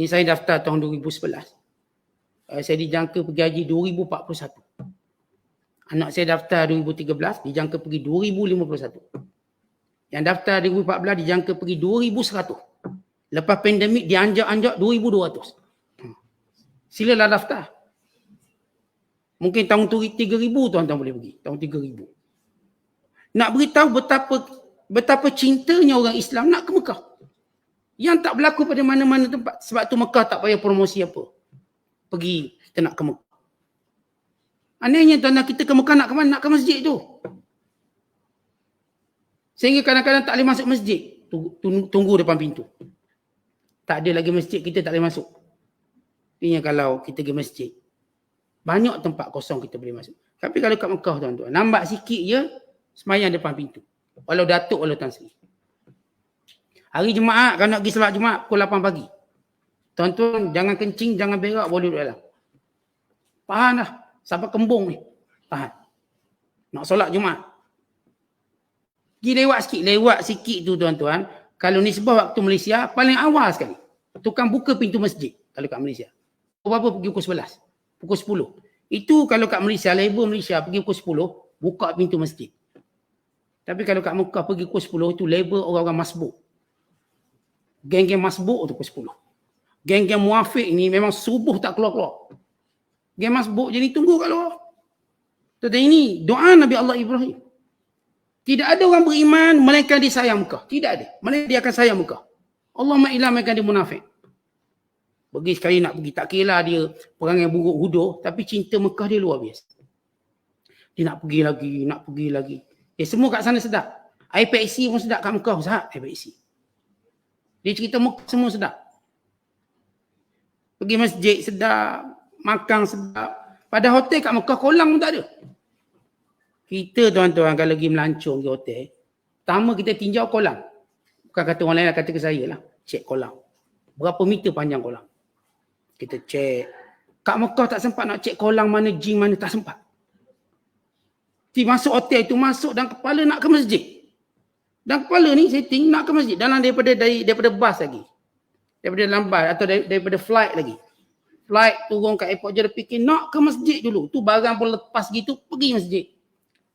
Ini saya daftar tahun 2011. Saya dijangka pergi haji 2041. Anak saya daftar 2013, dijangka pergi 2051. Yang daftar 2014, dijangka pergi 2100. Lepas pandemik, dianjak-anjak 2200. Silalah daftar. Mungkin tahun 3000 tuan-tuan boleh pergi. Tahun 3000. Nak beritahu betapa cintanya orang Islam nak ke Mekah. Yang tak berlaku pada mana-mana tempat. Sebab tu Mekah tak payah promosi apa. Pergi, kita nak ke Mekah. Anehnya tuan-tuan, kita ke Mekah nak ke mana? Nak ke masjid tu. Sehingga kadang-kadang tak boleh masuk masjid. Tunggu depan pintu. Tak ada lagi masjid, kita tak boleh masuk. Ini kalau kita pergi masjid. Banyak tempat kosong kita boleh masuk. Tapi kalau kat Mekah tuan-tuan, lambat sikit je, semayang depan pintu. Walau datuk, walau Tan Sri. Hari Jumaat, kalau nak pergi solat Jumaat, pukul 8 pagi. Tuan-tuan, jangan kencing, jangan berak, boleh duduk dalam. Tahan lah. Sampai kembung ni. Tahan. Nak solat Jumaat. Pergi lewat sikit tu tuan-tuan. Kalau nisbah waktu Malaysia, paling awal sekali. Tukang buka pintu masjid kalau kat Malaysia. Berapa pergi pukul 11? Pukul 10. Itu kalau kat Malaysia, labor Malaysia pergi pukul 10, buka pintu masjid. Tapi kalau kat Mekah pergi pukul 10, itu labor orang-orang masbuk. Geng-geng masbuk tu pukul 10. Geng-geng muafiq ni memang subuh tak keluar-keluar. Geng masbuk jadi tunggu kat luar. Tetapi ini doa Nabi Allah Ibrahim. Tidak ada orang beriman melainkan dia sayang Mekah. Tidak ada. Melainkan dia akan sayang Mekah. Allahumma illa melainkan dia munafik. Pergi sekali nak pergi. Tak kira dia perangai buruk hudur. Tapi cinta Mekah dia luar biasa. Dia nak pergi lagi. Semua kat sana sedap. Air Pepsi pun sedap kat Mekah. Ustaz, air Pepsi. Dia cerita Mekah semua sedap. Pergi masjid sedap. Makan sedap. Pada hotel kat Mekah kolam pun tak ada. Kita tuan-tuan kalau pergi melancong di hotel, pertama kita tinjau kolam. Bukan kata orang lain lah, kata ke saya lah. Cek kolam. Berapa meter panjang kolam. Kita cek. Kat Mekah tak sempat nak cek kolam mana, jin mana, tak sempat. Masuk hotel itu, masuk dan kepala nak ke masjid. Dan kepala ni setting nak ke masjid. Daripada bas lagi. Daripada dalam bas atau daripada flight lagi. Flight turun kat airport je dia fikir nak ke masjid dulu. Tu barang pun lepas gitu, pergi masjid.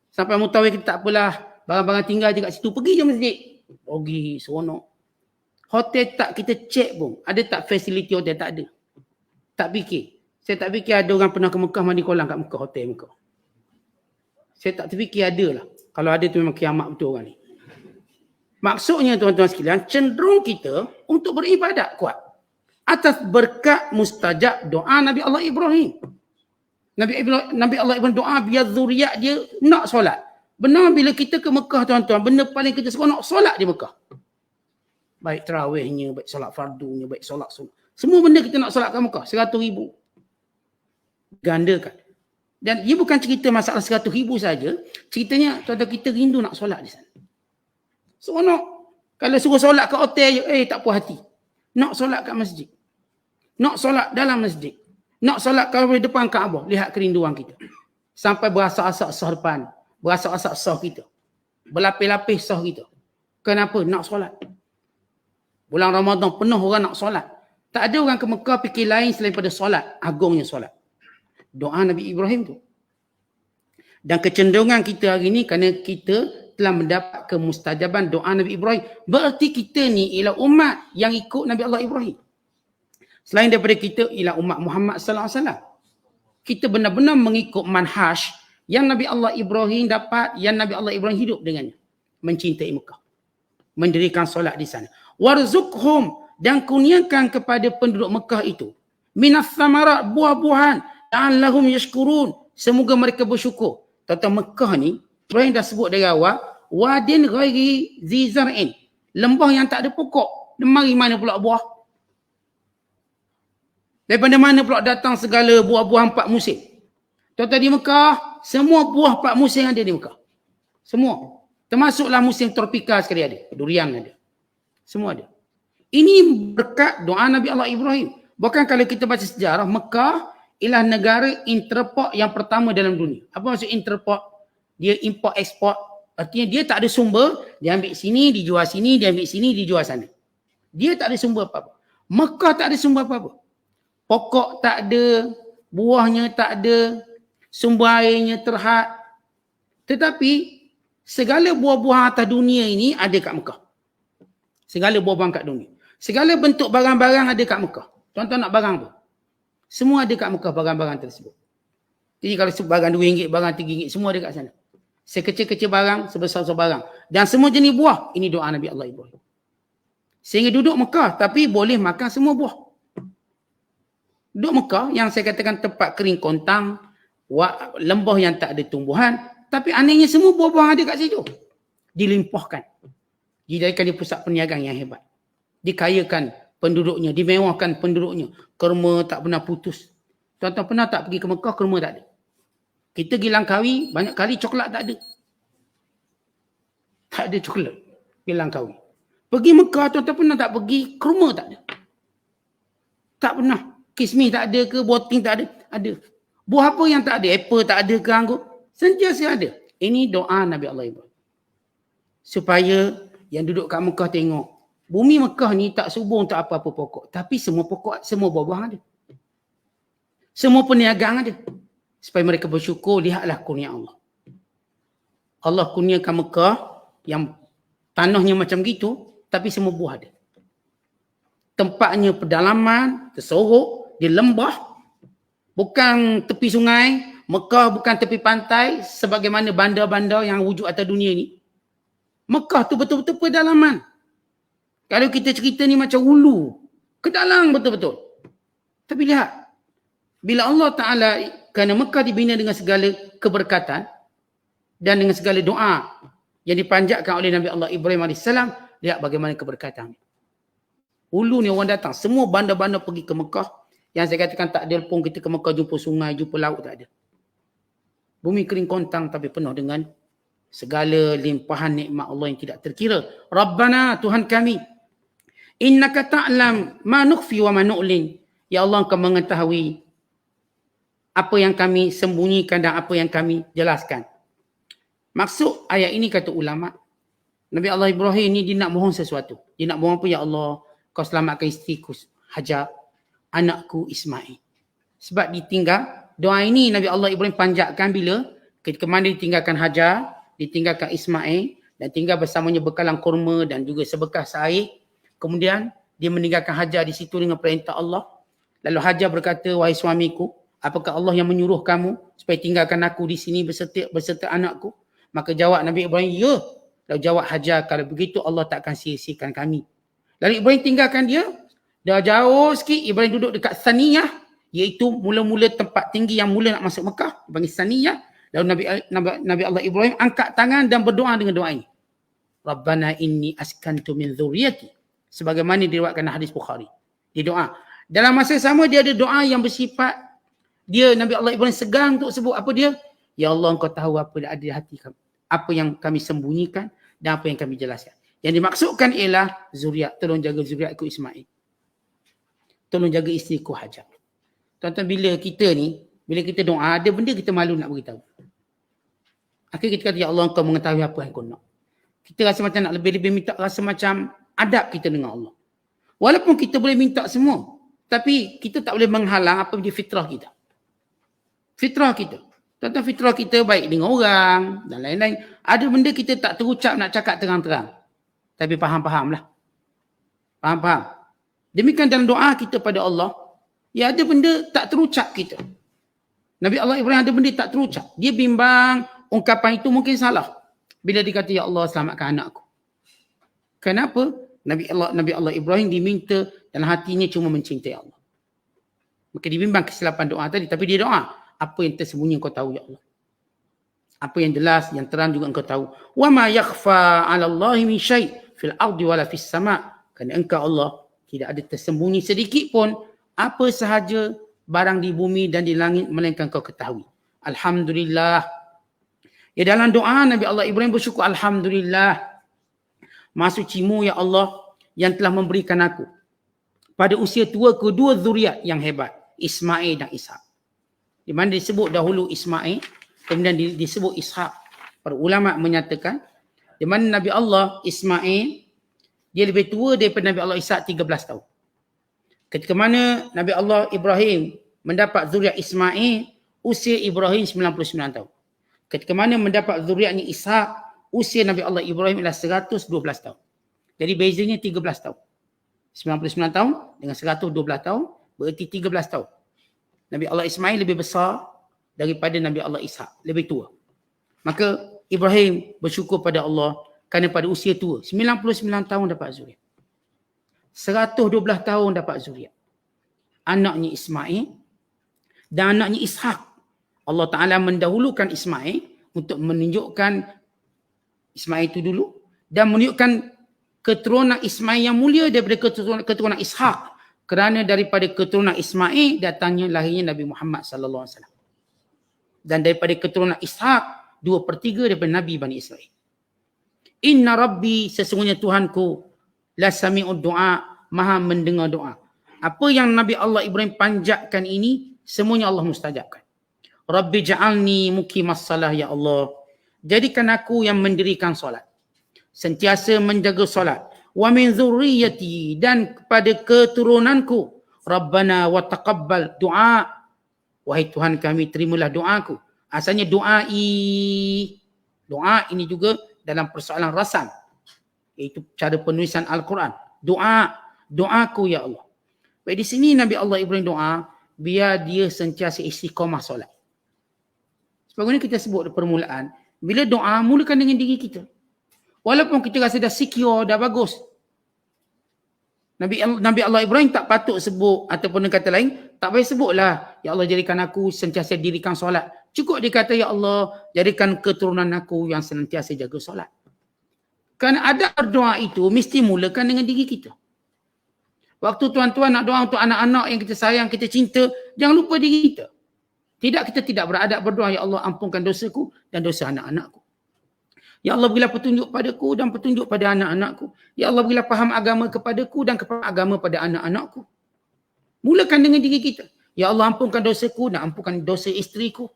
Sampai mutawif kita tak apalah. Barang-barang tinggal je kat situ, pergi je masjid. Pergi, seronok. Hotel tak kita cek pun. Ada tak fasiliti hotel? Tak ada. Tak fikir. Saya tak fikir ada orang pernah ke Mekah mandi kolam kat Mekah, hotel Mekah. Saya tak terfikir ada lah. Kalau ada tu memang kiamat betul orang ni. Maksudnya tuan-tuan sekalian, cenderung kita untuk beribadat kuat. Atas berkat mustajab doa Nabi Allah Ibrahim. Nabi Allah Ibrahim doa biar zuriat dia nak solat. Benar bila kita ke Mekah tuan-tuan, benda paling kita seronok solat di Mekah. Baik tarawihnya, baik solat fardunya, baik solat sunat. Semua benda kita nak solat kat Mekah, 100,000. Gandakan. Dan ia bukan cerita masalah 100,000 saja. Ceritanya tuan-tuan kita rindu nak solat di sana. Seronok. Kalau suruh solat kat hotel je, tak puas hati. Nak solat kat masjid. Nak solat dalam masjid. Nak solat kalau di depan Kaabah. Lihat kerinduan kita. Sampai berasak-asak sah depan. Berasak-asak sah kita. Berlapis-lapis sah kita. Kenapa? Nak solat. Bulan Ramadan penuh orang nak solat. Tak ada orang ke Mekah fikir lain selain pada solat. Agungnya solat. Doa Nabi Ibrahim tu. Dan kecenderungan kita hari ni kerana kita telah mendapat kemustajaban doa Nabi Ibrahim. Berarti kita ni ialah umat yang ikut Nabi Allah Ibrahim. Selain daripada kita ialah umat Muhammad sallallahu alaihi wasallam. Kita benar-benar mengikut manhaj yang Nabi Allah Ibrahim dapat, yang Nabi Allah Ibrahim hidup dengannya. Mencintai Mekah. Mendirikan solat di sana. Warzuqhum, dan kurniakan kepada penduduk Mekah itu. Minas samarat, buah-buahan. La'allahum yashkurun. Semoga mereka bersyukur. Tentang Mekah ni, Ibrahim dah sebut dari awal, wadin ghairi zi zar'in. Lembah yang tak ada pokok. Mari mana pula buah? Daripada mana pula datang segala buah-buah 4 musim? Tuan-tuan di Mekah, semua buah 4 musim ada di Mekah. Semua. Termasuklah musim tropika sekali ada. Durian ada. Semua ada. Ini berkat doa Nabi Allah Ibrahim. Bahkan kalau kita baca sejarah, Mekah ialah negara interport yang pertama dalam dunia. Apa maksud interport? Dia import export. Artinya dia tak ada sumber, dia ambil sini, dijual sini, dia ambil sini, dijual sana. Dia tak ada sumber apa-apa. Mekah tak ada sumber apa-apa. Pokok tak ada, buahnya tak ada, sumber airnya terhad. Tetapi segala buah-buahan atas dunia ini ada kat Mekah. Segala buah-buahan kat dunia. Segala bentuk barang-barang ada kat Mekah. Tuan-tuan nak barang apa? Semua ada kat Mekah barang-barang tersebut. Jadi kalau barang RM2, barang RM3, semua ada kat sana. Sekecil-kecil barang, sebesar-besar barang. Dan semua jenis buah. Ini doa Nabi Allah Ibrahim. Sehingga duduk Mekah, tapi boleh makan semua buah. Duduk Mekah, yang saya katakan tempat kering kontang, lembah yang tak ada tumbuhan. Tapi anehnya semua buah-buah ada kat situ. Dilimpahkan. Dijadikan di pusat perniagaan yang hebat. Dikayakan penduduknya, dimewahkan penduduknya. Kurma tak pernah putus. Tuan-tuan pernah tak pergi ke Mekah, kurma tak ada? Kita pergi Langkawi, banyak kali coklat tak ada. Tak ada coklat. Pergi Langkawi. Pergi Mekah, tuan-tuan pernah tak pergi, kurma tak ada. Tak pernah. Kismis tak ada ke, boting tak ada? Ada. Buah apa yang tak ada? Apple tak ada ke, anggur? Sentiasa ada. Ini doa Nabi Allah Ibrahim. Supaya yang duduk kat Mekah tengok. Bumi Mekah ni tak subur untuk apa-apa pokok. Tapi semua pokok, semua buah-buahan ada. Semua perniagaan ada. Supaya mereka bersyukur, lihatlah kurnia Allah. Allah kurniakan Mekah yang tanahnya macam gitu, tapi semua buah ada. tempatnya pedalaman, tersorok, di lembah, bukan tepi sungai. Mekah bukan tepi pantai sebagaimana bandar-bandar yang wujud atas dunia ni. Mekah tu betul-betul pedalaman. Kalau kita cerita ni macam hulu, ke dalam betul-betul. Tapi lihat, bila Allah Ta'ala, kerana Mekah dibina dengan segala keberkatan dan dengan segala doa yang dipanjatkan oleh Nabi Allah Ibrahim AS, lihat bagaimana keberkatan. Hulu ni orang datang, semua bandar-bandar pergi ke Mekah. Yang saya katakan tak ada pun kita ke Mekah jumpa sungai, jumpa laut, tak ada. Bumi kering kontang tapi penuh dengan segala limpahan nikmat Allah yang tidak terkira. Rabbana, Tuhan kami, innaka ta'lam ma nukhfi wa ma nu'lin. Ya Allah, Engkau mengetahui apa yang kami sembunyikan dan apa yang kami jelaskan. Maksud ayat ini kata ulama, Nabi Allah Ibrahim ni dia nak mohon sesuatu. Dia nak mohon apa? Ya Allah, Kau selamatkan isteriku Hajar, anakku Ismail. Sebab ditinggal. Doa ini Nabi Allah Ibrahim panjatkan bila ketika mana ditinggalkan Hajar, ditinggalkan Ismail dan tinggal bersamanya bekalan kurma dan juga sebekas air. Kemudian dia meninggalkan Hajar di situ dengan perintah Allah. Lalu Hajar berkata, wahai suamiku, apakah Allah yang menyuruh kamu supaya tinggalkan aku di sini beserta anakku? Maka jawab Nabi Ibrahim, ya. Lalu jawab Hajar, kalau begitu Allah tak akan sia-siakan kami. Lalu Ibrahim tinggalkan dia. Dah jauh sikit, Ibrahim duduk dekat Saniyah, iaitu mula-mula tempat tinggi yang mula nak masuk Mekah, dipanggil Saniyah. Lalu Nabi Allah Ibrahim angkat tangan dan berdoa dengan doa ini. Rabbana inni askantu min dzurriyyati. Sebagaimana diriwayatkan hadis Bukhari. Dia doa. Dalam masa sama dia ada doa yang bersifat, Nabi Allah Ibrahim segang untuk sebut apa dia? Ya Allah, Engkau tahu apa ada di hati kami. Apa yang kami sembunyikan dan apa yang kami jelaskan. Yang dimaksudkan ialah zuriat. Tolong jaga zuriatku Ismail. Tolong jaga isteriku Hajar. Tuan-tuan, bila kita doa, ada benda kita malu nak beritahu. Akhirnya kita kata, ya Allah, Engkau mengetahui apa yang kau nak. Kita rasa macam nak lebih-lebih minta, rasa macam adab kita dengan Allah. Walaupun kita boleh minta semua, tapi kita tak boleh menghalang apa menjadi fitrah kita. Fitrah kita. Tuan-tuan, fitrah kita baik dengan orang dan lain-lain. Ada benda kita tak terucap nak cakap terang-terang. Tapi faham-faham lah. Faham-faham. Demikian dalam doa kita pada Allah, ya ada benda tak terucap kita. Nabi Allah Ibrahim ada benda tak terucap. Dia bimbang ungkapan itu mungkin salah. Bila dia kata, ya Allah selamatkan anakku. Kenapa? Nabi Allah Ibrahim diminta dalam hatinya cuma mencintai Allah. Maka dibimbang kesilapan doa tadi. Tapi dia doa, apa yang tersembunyi Engkau tahu ya Allah. Apa yang jelas, yang terang juga Engkau tahu. Wa ma yakhfa 'ala Allahi min syai' fil ardi wala fis sama'. Kerana Engkau Allah tidak ada tersembunyi sedikit pun apa sahaja barang di bumi dan di langit melainkan Kau ketahui. Alhamdulillah. Ya, dalam doa Nabi Allah Ibrahim bersyukur, alhamdulillah. Maha suci-Mu ya Allah yang telah memberikan aku pada usia tua kedua zuriat yang hebat, Ismail dan Ishak. Di mana disebut dahulu Ismail, kemudian disebut Ishak. Para ulama menyatakan di mana Nabi Allah Ismail dia lebih tua daripada Nabi Allah Ishak 13 tahun. Ketika mana Nabi Allah Ibrahim mendapat zuriat Ismail, usia Ibrahim 99 tahun. Ketika mana mendapat zuriatnya Ishak, usia Nabi Allah Ibrahim adalah 112 tahun. Jadi bezanya 13 tahun. 99 tahun dengan 112 tahun berarti 13 tahun. Nabi Allah Ismail lebih besar daripada Nabi Allah Ishak, lebih tua. Maka Ibrahim bersyukur pada Allah kerana pada usia tua 99 tahun dapat zuriat. 112 tahun dapat zuriat. Anaknya Ismail dan anaknya Ishak. Allah Ta'ala mendahulukan Ismail untuk menunjukkan Ismail itu dulu dan menunjukkan keturunan Ismail yang mulia daripada keturunan Ishak. Kerana daripada keturunan Ismail datangnya lahirnya Nabi Muhammad sallallahu alaihi wasallam. Dan daripada keturunan Ishak 2/3 daripada Nabi Bani Israel. Inna Rabbi, sesungguhnya Tuhanku, la sami'ud du'a, maha mendengar doa. Apa yang Nabi Allah Ibrahim panjatkan ini semuanya Allah mustajabkan. Rabbi ja'alni muqimas salah ya Allah. Jadikan aku yang mendirikan solat. Sentiasa menjaga solat. Wa min dzurriyyati, dan kepada keturunanku. Rabbana wa taqabbal du'a. Wahai Tuhan kami, terimalah doaku. Asalnya doa ini juga dalam persoalan rasam. Iaitu cara penulisan Al-Quran. Doa. doaku ya Allah. Baik, di sini Nabi Allah Ibrahim doa biar dia sentiasa istiqamah solat. Sebagaimana kita sebut di permulaan, bila doa mulakan dengan diri kita. Walaupun kita rasa dah secure, dah bagus. Nabi Allah Ibrahim tak patut sebut ataupun dengan kata lain, tak payah sebutlah, ya Allah jadikan aku sentiasa dirikan solat. Cukup dia kata, ya Allah jadikan keturunan aku yang senantiasa jaga solat. Kerana adab berdoa itu mesti mulakan dengan diri kita. Waktu tuan-tuan nak doa untuk anak-anak yang kita sayang, kita cinta, jangan lupa diri kita. Kita tidak beradab berdoa, ya Allah ampunkan dosaku dan dosa anak-anakku. Ya Allah berilah petunjuk padaku dan petunjuk pada anak-anakku. Ya Allah berilah faham agama kepadaku dan faham agama pada anak-anakku. Mulakan dengan diri kita. Ya Allah ampunkan dosaku dan ampunkan dosa isteriku.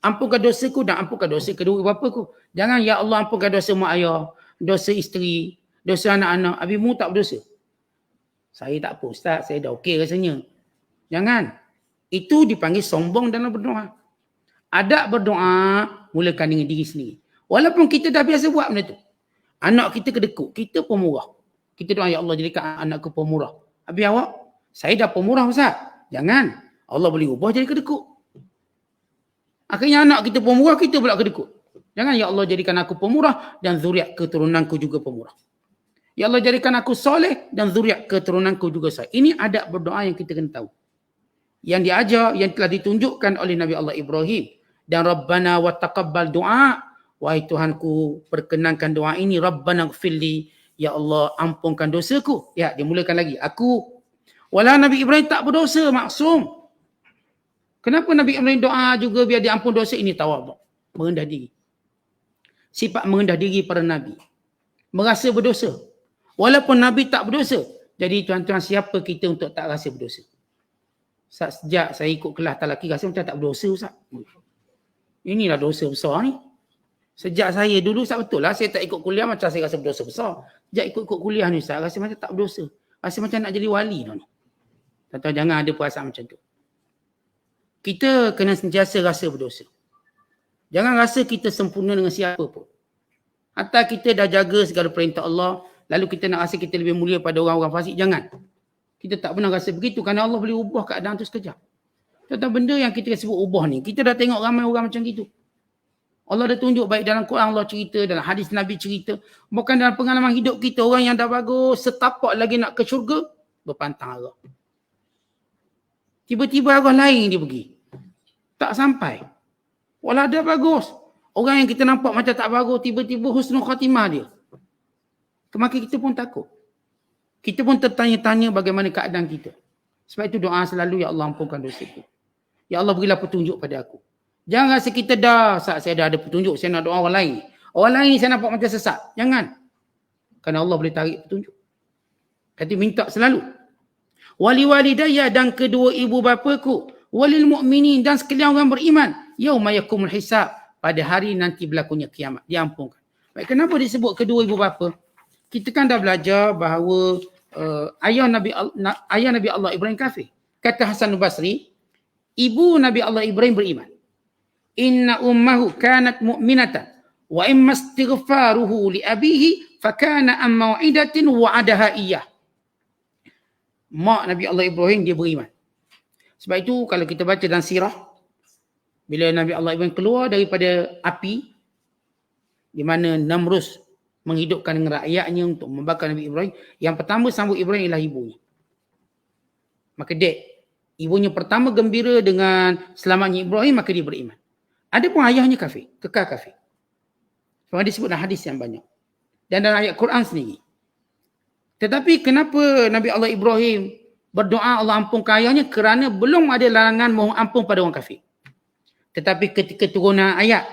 Ampunkan dosaku dan ampunkan dosa kedua bapaku. Jangan ya Allah ampunkan dosa mak ayah, dosa isteri, dosa anak-anak. Abimu tak berdosa. Saya tak apa Ustaz, saya dah okey rasanya. Jangan. Itu dipanggil sombong dalam berdoa. Adab berdoa mulakan dengan diri sendiri. Walaupun kita dah biasa buat benda tu. Anak kita kedekut, kita pemurah. Kita doa, ya Allah jadikan anakku pemurah. Habis awak, saya dah pemurah Ustaz. Jangan. Allah boleh ubah jadi kedekut. Akhirnya anak kita pemurah, kita pula kedekut. Jangan, ya Allah jadikan aku pemurah dan zuriat keturunanku juga pemurah. Ya Allah jadikan aku soleh dan zuriat keturunanku juga soleh. Ini adab berdoa yang kita kena tahu. Yang diajar, yang telah ditunjukkan oleh Nabi Allah Ibrahim. Dan Rabbana wa taqabbal doa. Wahai Tuhanku, perkenankan doa ini. Rabbana gfirli. Ya Allah, ampunkan dosaku. Ya, dia mulakan lagi. Aku. Walau Nabi Ibrahim tak berdosa, maksum. Kenapa Nabi Ibrahim doa juga biar diampun dosa? Ini tawaduk. Merendah diri. Sifat merendah diri para Nabi. Merasa berdosa. Walaupun Nabi tak berdosa. Jadi tuan-tuan, siapa kita untuk tak rasa berdosa? Sejak saya ikut kelas talaki, rasa macam tak berdosa Ustaz. Inilah dosa besar ni. Sejak saya dulu, Ustaz betul lah, saya tak ikut kuliah macam saya rasa berdosa besar. Sejak ikut kuliah ni Ustaz, rasa macam tak berdosa. Rasa macam nak jadi wali ni. Tuan-tuan jangan ada perasaan macam tu. Kita kena sentiasa rasa berdosa. Jangan rasa kita sempurna dengan siapa pun. Hatta kita dah jaga segala perintah Allah, lalu kita nak rasa kita lebih mulia pada orang-orang fasik, jangan. Kita tak pernah rasa begitu kerana Allah boleh ubah keadaan tu sekejap. Tuan-tuan, benda yang kita sebut ubah ni, kita dah tengok ramai orang macam gitu. Allah dah tunjuk baik dalam Quran Allah cerita, dalam hadis Nabi cerita. Bukan dalam pengalaman hidup kita, orang yang dah bagus, setapak lagi nak ke syurga, berpantang arah. Tiba-tiba arah lain dia pergi. Tak sampai. Walau dah bagus. Orang yang kita nampak macam tak bagus, tiba-tiba husnul khatimah dia. Maka kita pun takut. Kita pun tertanya-tanya bagaimana keadaan kita. Sebab itu doa selalu, ya Allah ampunkan dosaku. Ya Allah berilah petunjuk pada aku. Jangan rasa kita dah, saya dah ada petunjuk, saya nak doa orang lain. Orang lain saya nampak macam sesat. Jangan. Kerana Allah boleh tarik petunjuk. Kata minta selalu. Wali walidayya dan kedua ibu bapaku. Walil mu'minin dan sekalian orang beriman. Yauma yakumul hisab. Pada hari nanti berlakunya kiamat. Diampunkan. Baik, kenapa disebut kedua ibu bapa? Kita kan dah belajar bahawa ayah Nabi Allah Ibrahim kafir. Kata Hasan al-Basri, ibu Nabi Allah Ibrahim beriman. Inna ummahu kanat mu'minatan wa imma istighfaruhu li abihi fakana am mau'idatin wa'adaha iyah. Mak Nabi Allah Ibrahim dia beriman. Sebab itu kalau kita baca dalam sirah, bila Nabi Allah Ibrahim keluar daripada api di mana Namrus menghidupkan dengan rakyatnya untuk membakar Nabi Ibrahim, yang pertama sambut Ibrahim ialah ibunya. Maka ibunya pertama gembira dengan selamatnya Ibrahim, maka dia beriman. Ada pun ayahnya kafir, kekal kafir. Sebab disebut dalam hadis yang banyak. Dan dalam ayat Quran sendiri. Tetapi kenapa Nabi Allah Ibrahim berdoa Allah ampunkan ayahnya? Kerana belum ada larangan mohon ampun pada orang kafir. Tetapi ketika turunan ayat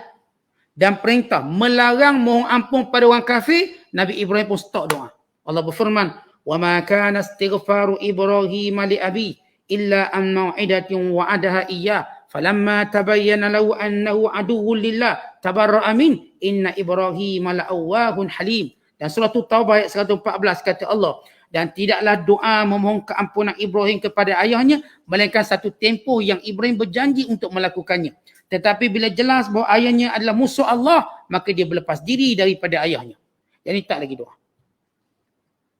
dan perintah melarang mohon ampun pada orang kafir, Nabi Ibrahim pun stop doa. Allah berfirman, "Wa ma kana istighfaru Ibrahim li abi illa an mau'idatin wa'adaha iyyah." Falamma tabayyana lahu annahu aduwwun lillah tabarra'a min inna Ibrahim la'awwahun halim. Dan surah Taubah ayat 114 kata Allah, dan tidaklah doa memohon keampunan Ibrahim kepada ayahnya melainkan satu tempoh yang Ibrahim berjanji untuk melakukannya. Tetapi bila jelas bahawa ayahnya adalah musuh Allah, maka dia berlepas diri daripada ayahnya. Jadi tak lagi doa.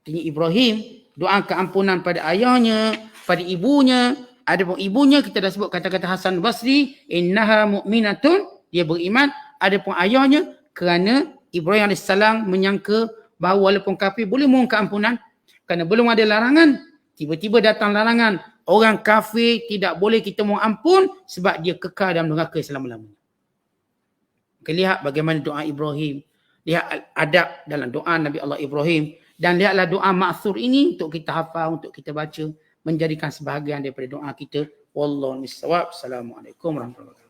Artinya Ibrahim doa keampunan pada ayahnya, pada ibunya. Adapun ibunya kita dah sebut kata-kata Hasan Basri, innaha mu'minatun, dia beriman. Adapun ayahnya kerana Ibrahim AS menyangka bahawa walaupun kafir boleh mohon keampunan kerana belum ada larangan. Tiba-tiba datang larangan, orang kafir tidak boleh kita mohon ampun sebab dia kekal dalam neraka selama-lamanya. Kita lihat bagaimana doa Ibrahim, lihat adab dalam doa Nabi Allah Ibrahim, dan lihatlah doa ma'thur ini untuk kita hafal, untuk kita baca, menjadikan sebahagian daripada doa kita. Wallahu a'lam bishawab. Assalamualaikum warahmatullahi wabarakatuh.